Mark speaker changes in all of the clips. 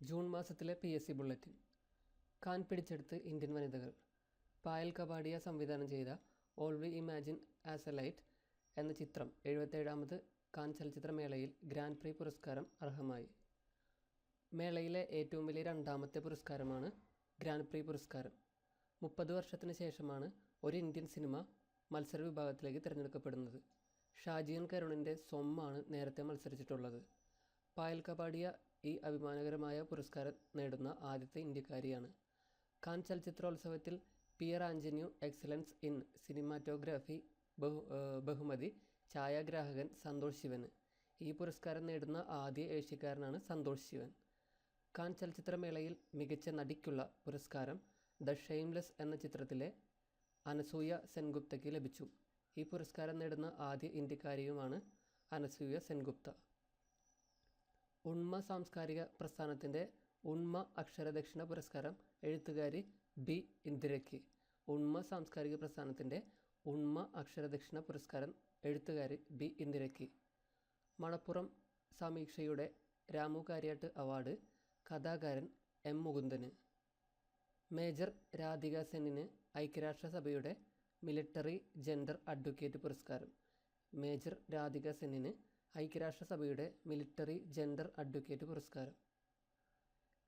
Speaker 1: June മാസത്തിലെ PSC bulletin. Can പിടിച്ചെടുത്ത് Indian വനിതകൾ. പായൽ കപാഡിയ സംവിധാനം ചെയ്ത all we imagine as A light എന്ന ചിത്രം 77ാമത് കാൻ ചലച്ചിത്രമേളയിൽ ഗ്രാൻഡ് പ്രീ പുരസ്കാരം അർഹമായി. മേളയിലെ ഏറ്റവും വലിയ രണ്ടാമത്തെ പുരസ്കാരമാണ് ഗ്രാൻഡ് പ്രീ പുരസ്കാരം. 30 വർഷത്തിന് ശേഷമാണ് ഒരു ഇന്ത്യൻ സിനിമ മത്സര വിഭാഗത്തിലേക്ക് തിരഞ്ഞെടുക്കപ്പെടുന്നത്. ഷാജിയൻ കരുണിൻ്റെ സ്വമ്മാണ് നേരത്തെ മത്സരിച്ചിട്ടുള്ളത്. പായൽ കപാഡിയ ഈ അഭിമാനകരമായ പുരസ്കാരം നേടുന്ന ആദ്യത്തെ ഇന്ത്യക്കാരിയാണ്. കാൻ ചലച്ചിത്രോത്സവത്തിൽ Pierre Angenieux excellence in cinematography ബഹുമതി ഛായാഗ്രാഹകൻ സന്തോഷ് ശിവന്. ഈ പുരസ്കാരം നേടുന്ന ആദ്യ ഏഷ്യക്കാരനാണ് സന്തോഷ് ശിവൻ. കാൻ ചലച്ചിത്രമേളയിൽ മികച്ച നടിക്കുള്ള പുരസ്കാരം ദ ഷെയിംലെസ് എന്ന ചിത്രത്തിലെ അനസൂയ സെൻഗുപ്തയ്ക്ക് ലഭിച്ചു. ഈ പുരസ്കാരം നേടുന്ന ആദ്യ ഇന്ത്യക്കാരിയുമാണ് അനസൂയ സെൻഗുപ്ത. ഉണ്മ സാംസ്കാരിക പ്രസ്ഥാനത്തിൻ്റെ ഉണ്മ അക്ഷരദക്ഷിണ പുരസ്കാരം എഴുത്തുകാരി ബി ഇന്ദിരയ്ക്ക്. ഉണ്മ സാംസ്കാരിക പ്രസ്ഥാനത്തിൻ്റെ ഉണ്മ അക്ഷരദക്ഷിണ പുരസ്കാരം എഴുത്തുകാരി ബി ഇന്ദിരയ്ക്ക്. മണപ്പുറം സമീക്ഷയുടെ രാമു കാര്യാട്ട് അവാർഡ് കഥാകാരൻ എം മുകുന്ദന്. മേജർ രാധിക സെന്നിന് ഐക്യരാഷ്ട്രസഭയുടെ മിലിറ്ററി ജെൻഡർ അഡ്വക്കേറ്റ് പുരസ്കാരം. മേജർ രാധിക സെന്നിന് ഐക്യരാഷ്ട്രസഭയുടെ മിലിറ്ററി ജെൻഡർ അഡ്വക്കേറ്റ് പുരസ്കാരം.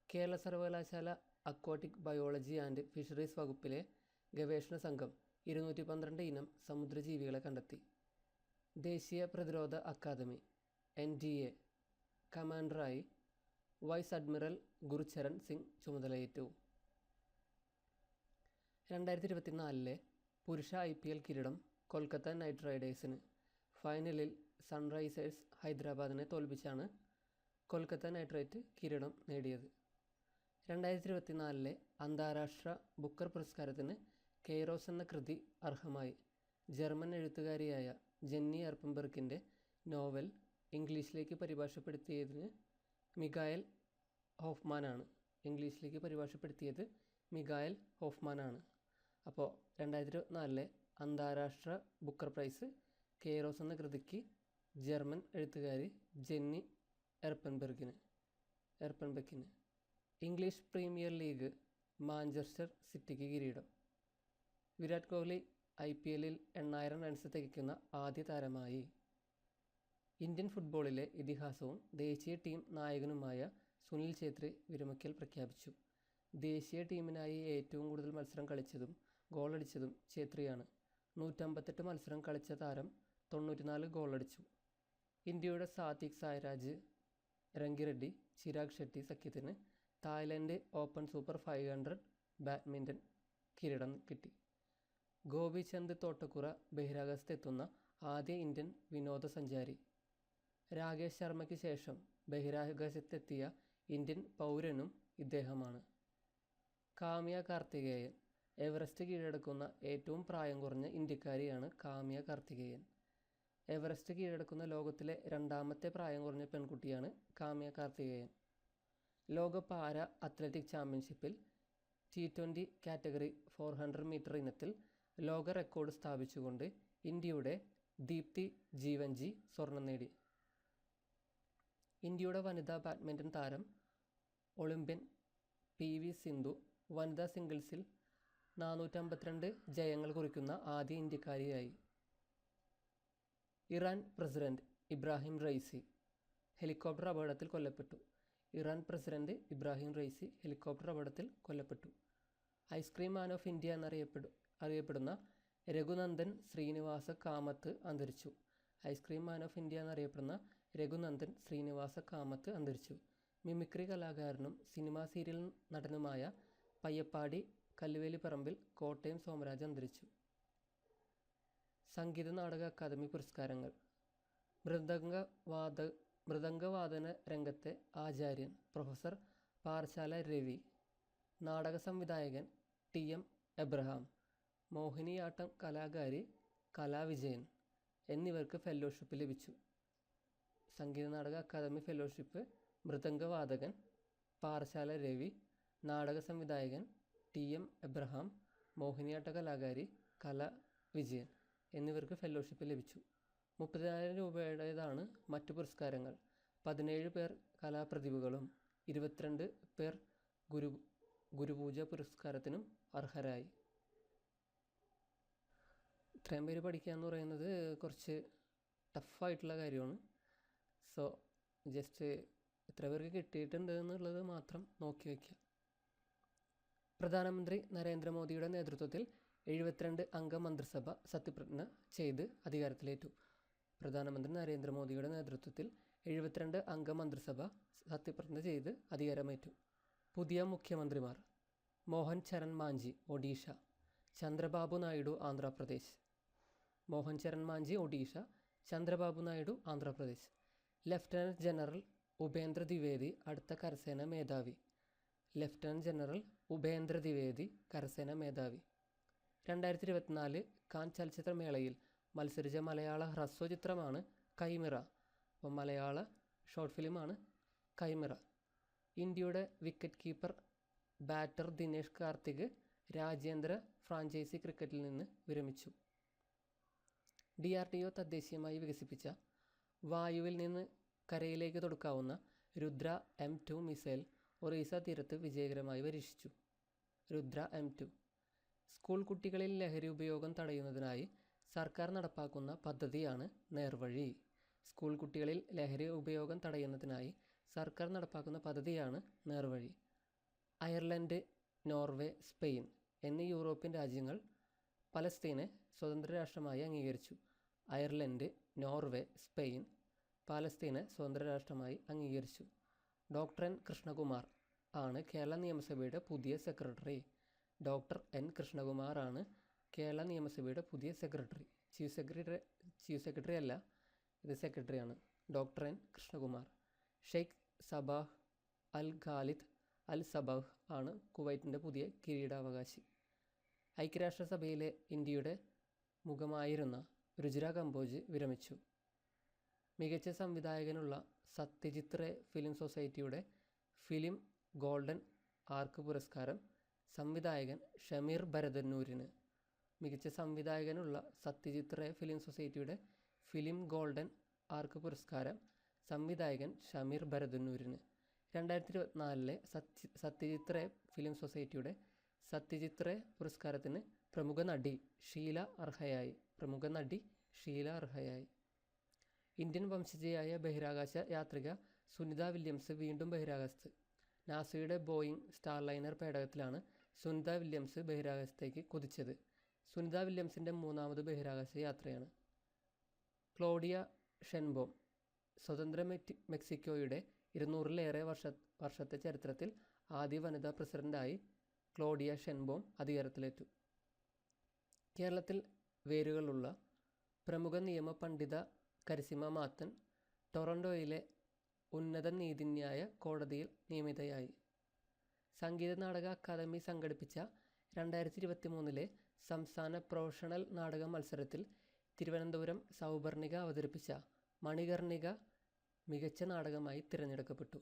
Speaker 1: കേരള സർവകലാശാല അക്വാട്ടിക് ബയോളജി ആൻഡ് ഫിഷറീസ് വകുപ്പിലെ ഗവേഷണ സംഘം 212 ഇനം സമുദ്രജീവികളെ കണ്ടെത്തി. ദേശീയ പ്രതിരോധ അക്കാദമി NDA കമാൻഡറായി വൈസ് അഡ്മിറൽ ഗുർചരൺ സിംഗ് ചുമതലയേറ്റു. 2024 പുരുഷ IPL കിരീടം കൊൽക്കത്ത നൈറ്റ് റൈഡേഴ്സിന്. ഫൈനലിൽ സൺറൈസേഴ്സ് ഹൈദരാബാദിനെ തോൽപ്പിച്ചാണ് കൊൽക്കത്ത നൈറ്റ് റൈഡേഴ്സ് കിരീടം നേടിയത്. 2024 അന്താരാഷ്ട്ര ബുക്കർ പുരസ്കാരത്തിന് കെയ്റോസ് എന്ന കൃതി അർഹമായി. ജർമ്മൻ എഴുത്തുകാരിയായ ജെന്നി എർപ്പൻബെർഗിൻ്റെ നോവൽ ഇംഗ്ലീഷിലേക്ക് പരിഭാഷപ്പെടുത്തിയത് മിഖായൽ ഹോഫ്മാനാണ്. അപ്പോൾ 2024 അന്താരാഷ്ട്ര ബുക്കർ പ്രൈസ് കെയ്റോസ് എന്ന കൃതിക്ക് ജർമ്മൻ എഴുത്തുകാരി ജെന്നി എർപ്പൻബെക്കിന്. ഇംഗ്ലീഷ് പ്രീമിയർ ലീഗ് മാഞ്ചസ്റ്റർ സിറ്റിക്ക് കിരീടം. വിരാട് കോഹ്ലി IPLൽ 8000 റൺസ് തികയ്ക്കുന്ന ആദ്യ താരമായി. ഇന്ത്യൻ ഫുട്ബോളിലെ ഇതിഹാസവും ദേശീയ ടീം നായകനുമായ സുനിൽ ഛേത്രി വിരമിക്കൽ പ്രഖ്യാപിച്ചു. ദേശീയ ടീമിനായി ഏറ്റവും കൂടുതൽ മത്സരം കളിച്ചതും ഗോളടിച്ചതും ഛേത്രിയാണ്. 158 മത്സരം കളിച്ച താരം 94 ഗോളടിച്ചു. ഇന്ത്യയുടെ സാത്വിക് സായ്രാജ്, രംഗിറെഡ്ഡി, ചിരാഗ് ഷെട്ടി സഖ്യത്തിന് തായ്ലൻഡ് ഓപ്പൺ സൂപ്പർ 500 ബാഡ്മിൻ്റൺ കിരീടം കിട്ടി. ഗോപിചന്ദ് തോട്ടക്കുറ ബഹിരാകാശത്തെത്തുന്ന ആദ്യ ഇന്ത്യൻ വിനോദസഞ്ചാരി. രാകേഷ് ശർമ്മയ്ക്ക് ശേഷം ബഹിരാകാശത്തെത്തിയ ഇന്ത്യൻ പൗരനും ഇദ്ദേഹമാണ്. കാമ്യ കാർത്തികേയൻ. എവറസ്റ്റ് കീഴടക്കുന്ന ഏറ്റവും പ്രായം കുറഞ്ഞ ഇന്ത്യക്കാരിയാണ് കാമ്യ കാർത്തികേയൻ. എവറസ്റ്റ് കീഴടക്കുന്ന ലോകത്തിലെ രണ്ടാമത്തെ പ്രായം കുറഞ്ഞ പെൺകുട്ടിയാണ് കാമ്യ കാർത്തികേയൻ. ലോക പാര അത്ലറ്റിക് ചാമ്പ്യൻഷിപ്പിൽ T20 കാറ്റഗറി 400 മീറ്റർ ഇനത്തിൽ ലോക റെക്കോർഡ് സ്ഥാപിച്ചുകൊണ്ട് ഇന്ത്യയുടെ ദീപ്തി ജീവൻജി സ്വർണം നേടി. ഇന്ത്യയുടെ വനിതാ ബാഡ്മിൻ്റൺ താരം ഒളിമ്പ്യൻ PV സിന്ധു വനിതാ സിംഗിൾസിൽ 452 ജയങ്ങൾ കുറിക്കുന്ന ആദ്യ ഇന്ത്യക്കാരിയായി. Iran president Ebrahim Raisi helicopter അപകടത്തിൽ കൊല്ലപ്പെട്ടു. ഹെലികോപ്റ്റർ അപകടത്തിൽ കൊല്ലപ്പെട്ടു. ഐസ്ക്രീം മാൻ ഓഫ് ഇന്ത്യ എന്നറിയപ്പെടുന്ന രഘുനന്ദൻ ശ്രീനിവാസ കാമത്ത് അന്തരിച്ചു. മിമിക്രി കലാകാരനും സിനിമാ സീരിയൽ നടനുമായ പയ്യപ്പാടി കല്ലുവേലിപ്പറമ്പിൽ കോട്ടയം സോമരാജ് അന്തരിച്ചു. സംഗീത നാടക അക്കാദമി പുരസ്കാരങ്ങൾ. മൃദംഗവാദന രംഗത്തെ ആചാര്യൻ പ്രൊഫസർ പാറശാല രവി. നാടക സംവിധായകൻ TM എബ്രഹാം. മോഹിനിയാട്ടം കലാകാരി കലാവിജയൻ എന്നിവർക്ക് ഫെലോഷിപ്പ് ലഭിച്ചു. സംഗീത നാടക അക്കാദമി ഫെലോഷിപ്പ് മൃദംഗവാദകൻ പാറശാല രവി, നാടക സംവിധായകൻ TM എബ്രഹാം, മോഹിനിയാട്ട കലാകാരി കലാവിജയൻ എന്നിവർക്ക് ഫെലോഷിപ്പ് ലഭിച്ചു. 30,000 രൂപയുടേതാണ് മറ്റു പുരസ്കാരങ്ങൾ. 17 പേർ കലാപ്രതിഭകളും 22 പേർ ഗുരുപൂജ പുരസ്കാരത്തിനും അർഹരായി. ഇത്രയും പേര് പഠിക്കുക എന്ന് പറയുന്നത് കുറച്ച് ടഫായിട്ടുള്ള കാര്യമാണ്. സോ ജസ്റ്റ് എത്ര പേർക്ക് കിട്ടിയിട്ടുണ്ട് എന്നുള്ളത് മാത്രം നോക്കി വയ്ക്കുക. പ്രധാനമന്ത്രി നരേന്ദ്രമോദിയുടെ നേതൃത്വത്തിൽ 72 അംഗ മന്ത്രിസഭ സത്യപ്രതിജ്ഞ ചെയ്ത് അധികാരത്തിലേറ്റു. പ്രധാനമന്ത്രി നരേന്ദ്രമോദിയുടെ നേതൃത്വത്തിൽ 72 അംഗ മന്ത്രിസഭ സത്യപ്രതിജ്ഞ ചെയ്ത് അധികാരമേറ്റു. പുതിയ മുഖ്യമന്ത്രിമാർ: മോഹൻ ചരൺ മാഞ്ചി ഒഡീഷ, ചന്ദ്രബാബു നായിഡു ആന്ധ്രാപ്രദേശ്. മോഹൻ ചരൺ മാഞ്ചി ഒഡീഷ, ചന്ദ്രബാബു നായിഡു ആന്ധ്രാപ്രദേശ്. ലഫ്റ്റനന്റ് ജനറൽ ഉപേന്ദ്ര ദ്വിവേദി അടുത്ത കരസേന മേധാവി. ലഫ്റ്റനന്റ് ജനറൽ ഉപേന്ദ്ര ദ്വിവേദി കരസേന മേധാവി. 2024 കാൻ ചലച്ചിത്രമേളയിൽ മത്സരിച്ച മലയാള ഹ്രസ്വചിത്രമാണ് കൈമിറ. അപ്പം മലയാള ഷോർട്ട് ഫിലിമാണ് കൈമിറ. ഇന്ത്യയുടെ wicket keeper batter Dinesh Karthik രാജ്യാന്തര ഫ്രാഞ്ചൈസി ക്രിക്കറ്റിൽ നിന്ന് വിരമിച്ചു. DRDO തദ്ദേശീയമായി വികസിപ്പിച്ച വായുവിൽ നിന്ന് കരയിലേക്ക് തൊടുക്കാവുന്ന രുദ്ര M2 മിസൈൽ ഒറീസ തീരത്ത് വിജയകരമായി പരീക്ഷിച്ചു. രുദ്ര M2 സ്കൂൾ കുട്ടികളിൽ ലഹരി ഉപയോഗം തടയുന്നതിനായി സർക്കാർ നടപ്പാക്കുന്ന പദ്ധതിയാണ് നേർവഴി. സ്കൂൾ കുട്ടികളിൽ ലഹരി ഉപയോഗം തടയുന്നതിനായി സർക്കാർ നടപ്പാക്കുന്ന പദ്ധതിയാണ് നേർവഴി. അയർലൻഡ്, നോർവേ, സ്പെയിൻ എന്നീ യൂറോപ്യൻ രാജ്യങ്ങൾ പലസ്തീനെ സ്വതന്ത്ര രാഷ്ട്രമായി അംഗീകരിച്ചു. അയർലൻഡ്, നോർവേ, സ്പെയിൻ പാലസ്തീനെ സ്വതന്ത്ര രാഷ്ട്രമായി അംഗീകരിച്ചു. Doctor N. കൃഷ്ണകുമാർ ആണ് കേരള നിയമസഭയുടെ പുതിയ സെക്രട്ടറി. Doctor N. കൃഷ്ണകുമാർ ആണ് കേരള നിയമസഭയുടെ പുതിയ സെക്രട്ടറി. ചീഫ് സെക്രട്ടറി അല്ല, ഇത് സെക്രട്ടറിയാണ്. Doctor N. Krishnakumar. Sheikh Sabah Al Khalid Al Sabah ആണ് കുവൈറ്റിൻ്റെ പുതിയ കിരീടാവകാശി. ഐക്യരാഷ്ട്രസഭയിലെ ഇന്ത്യയുടെ മുഖമായിരുന്ന രുചിര കമ്പോജ് വിരമിച്ചു. മികച്ച സംവിധായകനുള്ള സത്യജിത് റേ ഫിലിം സൊസൈറ്റിയുടെ ഫിലിം ഗോൾഡൻ ആർക്ക് പുരസ്കാരം സംവിധായകൻ ഷമീർ ഭരതന്നൂരിന്. മികച്ച സംവിധായകനുള്ള സത്യജിത് റേ ഫിലിം സൊസൈറ്റിയുടെ ഫിലിം ഗോൾഡൻ ആർക്ക് പുരസ്കാരം സംവിധായകൻ ഷമീർ ഭരതന്നൂരിന്. 2024 സത്യജിത് റേ ഫിലിം സൊസൈറ്റിയുടെ സത്യജിത് റേ പുരസ്കാരത്തിന് പ്രമുഖ നടി ഷീല അർഹയായി. ഇന്ത്യൻ വംശജയായ ബഹിരാകാശ യാത്രിക സുനിത വില്യംസ് വീണ്ടും ബഹിരാകാശത്ത്. നാസയുടെ ബോയിങ് സ്റ്റാർലൈനർ പേടകത്തിലാണ് സുനിത വില്യംസ് ബഹിരാകാശത്തേക്ക് കുതിച്ചത്. സുനിത വില്യംസിൻ്റെ 3ാമത് ബഹിരാകാശ യാത്രയാണ്. ക്ലോഡിയ ഷെൻബോം സ്വതന്ത്ര മെക്സിക്കോയുടെ 200-ലേറെ വർഷത്തെ ചരിത്രത്തിൽ ആദ്യ വനിതാ പ്രസിഡന്റായി ക്ലോഡിയ ഷെൻബോം അധികാരത്തിലേറ്റു. കേരളത്തിൽ വേരുകളുള്ള പ്രമുഖ നിയമ പണ്ഡിത കരിസിമ മാത്തൻ ടൊറൻഡോയിലെ ഉന്നത നീതിന്യായ കോടതിയിൽ നിയമിതയായി. സംഗീത നാടക അക്കാദമി സംഘടിപ്പിച്ച 2023 സംസ്ഥാന പ്രൊഫഷണൽ നാടക മത്സരത്തിൽ തിരുവനന്തപുരം സൗപർണിക അവതരിപ്പിച്ച മണികർണിക മികച്ച നാടകമായി തിരഞ്ഞെടുക്കപ്പെട്ടു.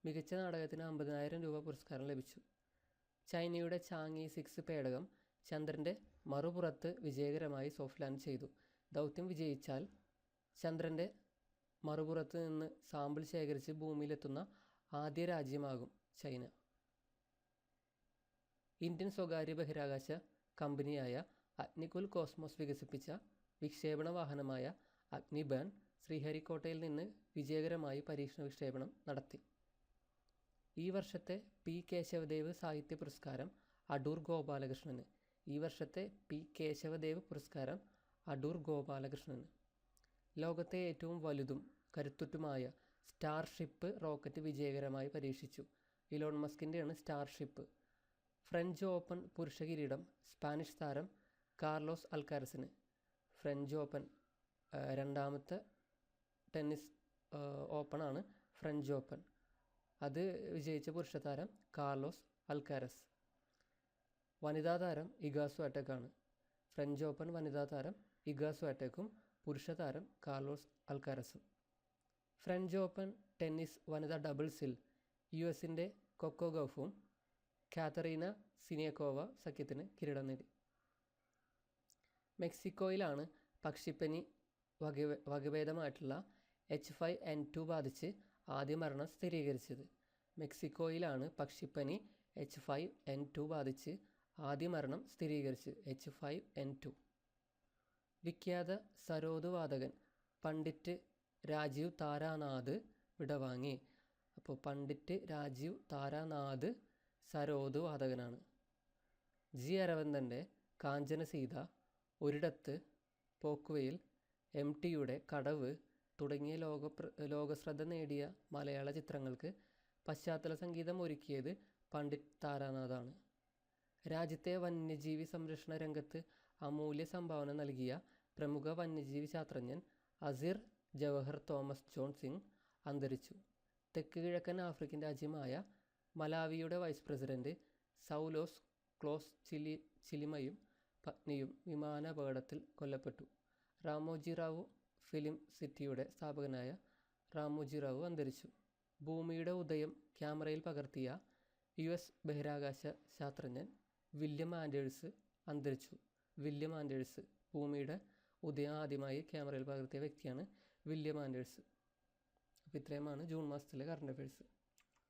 Speaker 1: മികച്ച നാടകത്തിന് 50,000 രൂപ പുരസ്കാരം ലഭിച്ചു. ചൈനയുടെ ചാങ്ങി 6 പേടകം ചന്ദ്രൻ്റെ മറുപുറത്ത് വിജയകരമായി സോഫ്റ്റ് ലാൻഡ് ചെയ്തു. ദൗത്യം വിജയിച്ചാൽ ചന്ദ്രൻ്റെ മറുപുറത്ത് നിന്ന് സാമ്പിൾ ശേഖരിച്ച് ഭൂമിയിലെത്തുന്ന ആദ്യ രാജ്യമാകും ചൈന. ഇന്ത്യൻ സ്വകാര്യ ബഹിരാകാശ കമ്പനിയായ അഗ്നികുൽ കോസ്മോസ് വികസിപ്പിച്ച വിക്ഷേപണ വാഹനമായ അഗ്നിബാൺ ശ്രീഹരിക്കോട്ടയിൽ നിന്ന് വിജയകരമായി പരീക്ഷണ വിക്ഷേപണം നടത്തി. ഈ വർഷത്തെ P. കേശവദേവ് സാഹിത്യ പുരസ്കാരം അടൂർ ഗോപാലകൃഷ്ണന്. ലോകത്തെ ഏറ്റവും വലുതും കരുത്തുറ്റുമായ സ്റ്റാർഷിപ്പ് റോക്കറ്റ് വിജയകരമായി പരീക്ഷിച്ചു. ഇലോൺ മസ്കിൻ്റെയാണ് സ്റ്റാർഷിപ്പ്. ഫ്രഞ്ച് ഓപ്പൺ പുരുഷ കിരീടം സ്പാനിഷ് താരം കാർലോസ് അൽക്കാരസിന്. ഫ്രഞ്ച് ഓപ്പൺ 2ാമത്തെ ടെന്നീസ് ഓപ്പണാണ് ഫ്രഞ്ച് ഓപ്പൺ. അത് വിജയിച്ച പുരുഷ താരം കാർലോസ് അൽക്കാരസ്. വനിതാ താരം ഇഗ സ്വാടെക്കാണ്. ഫ്രഞ്ച് ഓപ്പൺ വനിതാ താരം ഇഗ സ്വാടെക്കും പുരുഷ താരം കാർലോസ് അൽക്കാരസും. ഫ്രഞ്ച് ഓപ്പൺ ടെന്നീസ് വനിതാ ഡബിൾസിൽ US-ൻ്റെ കൊക്കോ ഗൗഫും കാതറീന സിനിയക്കോവ സഖ്യത്തിന് കിരീടം നേടി. മെക്സിക്കോയിലാണ് പക്ഷിപ്പനി വകഭേദമായിട്ടുള്ള H5N2 ബാധിച്ച് ആദ്യ മരണം സ്ഥിരീകരിച്ചത്. മെക്സിക്കോയിലാണ് പക്ഷിപ്പനി H5N2 ബാധിച്ച് ആദ്യ മരണം സ്ഥിരീകരിച്ച് H5N2. വിഖ്യാത സരോദ് വാദകൻ പണ്ഡിറ്റ് രാജീവ് താരാനാഥ് വിടവാങ്ങി. അപ്പോൾ പണ്ഡിറ്റ് രാജീവ് താരാനാഥ് സരോദ് വാദകനാണ്. ജി അരവിന്ദൻ്റെ കാഞ്ചനസീത, ഒരിടത്ത്, പോക്കുവെയിൽ, MTയുടെ കടവ് തുടങ്ങിയ ലോകശ്രദ്ധ നേടിയ മലയാള ചിത്രങ്ങൾക്ക് പശ്ചാത്തല സംഗീതം ഒരുക്കിയത് പണ്ഡിറ്റ് താരാനാഥാണ്. രാജ്യത്തെ വന്യജീവി സംരക്ഷണ രംഗത്ത് അമൂല്യ സംഭാവന നൽകിയ പ്രമുഖ വന്യജീവി ശാസ്ത്രജ്ഞൻ അസിർ ജവഹർ തോമസ് ജോൺ സിംഗ് അന്തരിച്ചു. തെക്ക് കിഴക്കൻ ആഫ്രിക്കൻ രാജ്യമായ മലാവിയുടെ വൈസ് പ്രസിഡന്റ് സൗലോസ് ക്ലോസ് ചിലിമയും പത്നിയും വിമാനാപകടത്തിൽ കൊല്ലപ്പെട്ടു. രാമോജി റാവു ഫിലിം സിറ്റിയുടെ സ്ഥാപകനായ രാമോജി റാവു അന്തരിച്ചു. ഭൂമിയുടെ ഉദയം ക്യാമറയിൽ പകർത്തിയ US ബഹിരാകാശ ശാസ്ത്രജ്ഞൻ വില്യം ആൻഡേഴ്സ് അന്തരിച്ചു. വില്യം ആൻഡേഴ്സ് ഭൂമിയുടെ ഉദയം ആദ്യമായി ക്യാമറയിൽ പകർത്തിയ വ്യക്തിയാണ് വില്യം ആൻഡേഴ്സ്. അപ്പോൾ ഇത്രയുമാണ് ജൂൺ മാസത്തിലെ കറണ്ട് അഫയേഴ്സ്.